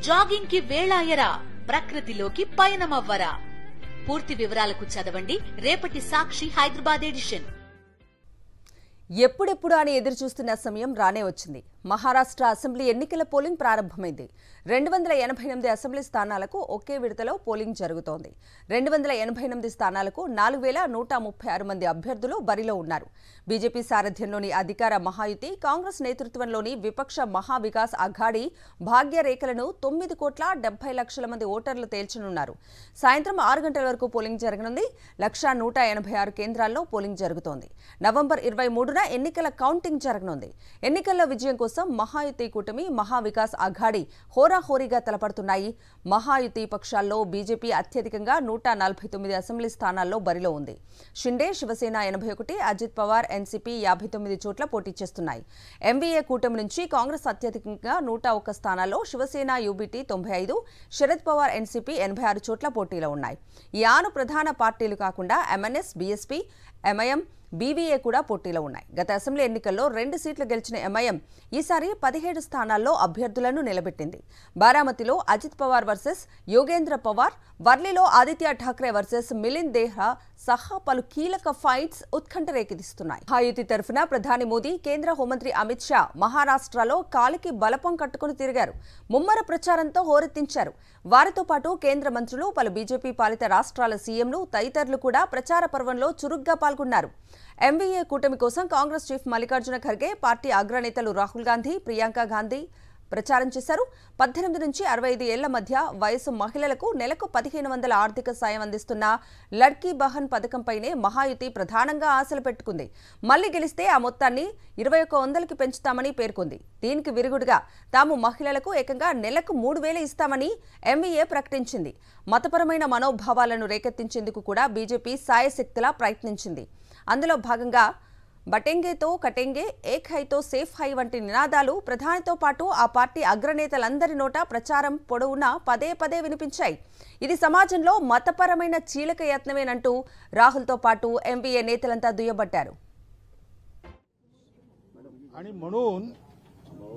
Jogging కి వేళాయరా, ప్రకృతిలోకి పయనమవ్వరా. పూర్తి వివరాలకు చదవండి రేపటి సాక్షి హైదరాబాద్ ఎడిషన్. ఎప్పుడెప్పుడు అని ఎదురుచూస్తున్న సమయం రానే వచ్చింది. మహారాష్ట్ర అసెంబ్లీ ఎన్నికల పోలింగ్ ప్రారంభమైంది. 288 అసెంబ్లీ స్థానాలకు ఒకే విడతలో పోలింగ్ జరుగుతోంది. 288 స్థానాలకు 4136 మంది అభ్యర్థులు బరిలో ఉన్నారు. బీజేపీ సారథ్యంలోని అధికార మహాయుతి, కాంగ్రెస్ నేతృత్వంలోని విపక్ష మహావికాస్ అఘాడీ భాగ్యరేఖలను 9,70,00,000 మంది ఓటర్లు తేల్చనున్నారు. సాయంత్రం 6 గంటల వరకు పోలింగ్ జరగనుంది. 1,186 కేంద్రాల్లో పోలింగ్ జరుగుతోంది. నవంబర్ 23న ఎన్నికల కౌంటింగ్ జరగనుంది. ఎన్నికల్లో విజయం కోసం మహాయుతి కూటమి, మహావికాస్ అఘాడీ హోరాహోరీగా తలపడుతున్నాయి. మహాయుతి పక్షాల్లో బీజేపీ అత్యధికంగా 149 అసెంబ్లీ స్థానాల్లో బరిలో ఉంది. షిండే, శివసేన 81, అజిత్ పవార్, ఎన్సీపీ 59 చోట్ల పోటీ చేస్తున్నాయి. ఎంవీఏ కూటమి నుంచి కాంగ్రెస్ అత్యధికంగా 101 స్థానాల్లో, శివసేన, యూబీటీ 95, శరద్ పవార్, ఎన్సీపీ 86 చోట్ల పోటీలో ఉన్నాయి. ఈ 6 ప్రధాన పార్టీలు కాకుండా ఎంఎన్ఎస్, బీఎస్పీ, ఎంఐఎం, బీవీఏ కూడా పోటీలో ఉన్నాయి. గత అసెంబ్లీ ఎన్నికల్లో 2 సీట్లు గెలిచిన ఎంఐఎం ఈసారి 17 స్థానాల్లో అభ్యర్థులను నిలబెట్టింది. బారామతిలో అజిత్ పవార్ వర్సెస్ యోగేంద్ర పవార్, వర్లీలో ఆదిత్య ఠాక్రే వర్సెస్ మిలింద్ దేహ్రా సహా పలు కీలక ఫైట్స్ ఉత్కంఠ రేకెత్తిస్తున్నాయి. మహాయుతి తరఫున ప్రధాని మోదీ, కేంద్ర హోంమంత్రి అమిత్ షా మహారాష్ట్రలో కాలికి బలపం కట్టుకుని తిరిగారు. ముమ్మర ప్రచారంతో హోరెత్తించారు. వారితో పాటు కేంద్ర మంత్రులు, పలు బీజేపీ పాలిత రాష్ట్రాల సీఎంలు తదితరులు కూడా ప్రచార పర్వంలో చురుగ్గా పాల్గొన్నారు. ఎంవీఏ కూటమి కోసం కాంగ్రెస్ చీఫ్ మల్లికార్జున ఖర్గే, పార్టీ అగ్రనేతలు రాహుల్ గాంధీ, ప్రియాంక గాంధీ ప్రచారం చేశారు. 18 నుంచి 65 ఏళ్ల మధ్య వయసు మహిళలకు నెలకు 1,500 ఆర్థిక సాయం అందిస్తున్న లడ్కీ బహన్ పథకంపైనే మహాయుతి ప్రధానంగా ఆశలు పెట్టుకుంది. మళ్లీ గెలిస్తే ఆ మొత్తాన్ని 2,100కి పెంచుతామని పేర్కొంది. దీనికి విరుగుడుగా తాము మహిళలకు ఏకంగా నెలకు 3,000 ఇస్తామని ఎంవీఏ ప్రకటించింది. మతపరమైన మనోభావాలను రేకెత్తించేందుకు కూడా బీజేపీ సాయశక్తిలా ప్రయత్నించింది. అందులో భాగంగా బటెంగేతో కటెంగే, ఏక్ హైతో సేఫ్ హై వంటి నినాదాలు ప్రధానితో పాటు ఆ పార్టీ అగ్రనేతలందరి నోట ప్రచారం పొడవునా పదే పదే వినిపించాయి. ఇది సమాజంలో మతపరమైన చీలక యత్నమేనంటూ రాహుల్తో పాటు ఎంవీఏ నేతలంతా దుయ్యబట్టారు. आणि म्हणून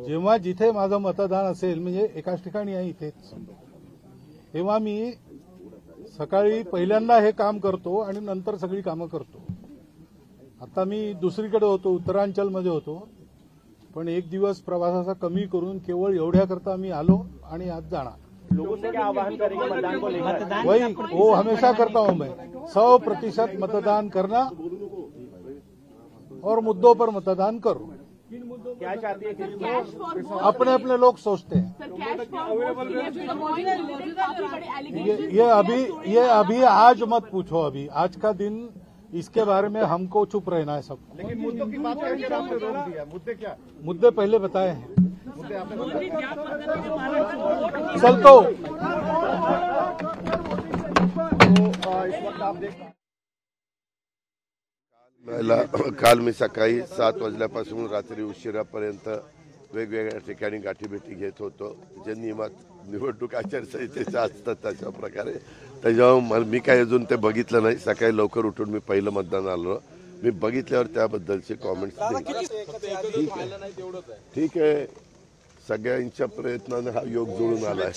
जेव्हा जिथे माझं मतदान असेल, म्हणजे एकाच ठिकाणी आहे इथेच, तेव्हा मी सकाळी पहिल्यांदा हे काम करतो आणि नंतर सगळी कामं करतो. आता मी दुसरीकडे होतो, उत्तरांचलमध्ये होतो, पण एक दिवस प्रवासाचा कमी करून केवळ एवढ्याकरता मी आलो आणि आज जाणार. लोगों से क्या आह्वान करेंगे मतदान को लेकर? वही वो हमेशा करता हूं मैं, 100% मतदान करना और मुद्दों पर मतदान करो. क्या चाहती है? अपने अपने लोग सोचते हैं. ये अभी आज मत पूछो. अभी आज का दिन इसके बारे में हमको चुप रहना है सब. लेकिन मुद्दों की बात करके आपने रोक दिया. मुद्दे क्या? मुद्दे पहले बताए हैं. मुद्दे आपने चलतो. इस वक्त आप देख काल मी सकाळी 7 वाजल्यापासून रात्री उशिरापर्यंत वेगवेगळ्या ठिकाणी गाठीभेटी घेत होतो. जे निवडणूक आचारसंहितेचे असतात तशा प्रकारे. त्याच्यावर मी काय अजून ते बघितलं नाही. सकाळी लवकर उठून मी पहिलं मतदान आलो. मी बघितल्यावर त्याबद्दलचे कॉमेंट्स ठीक आहे. सगळ्यांच्या प्रयत्नाने हा योग जुळून आलाय.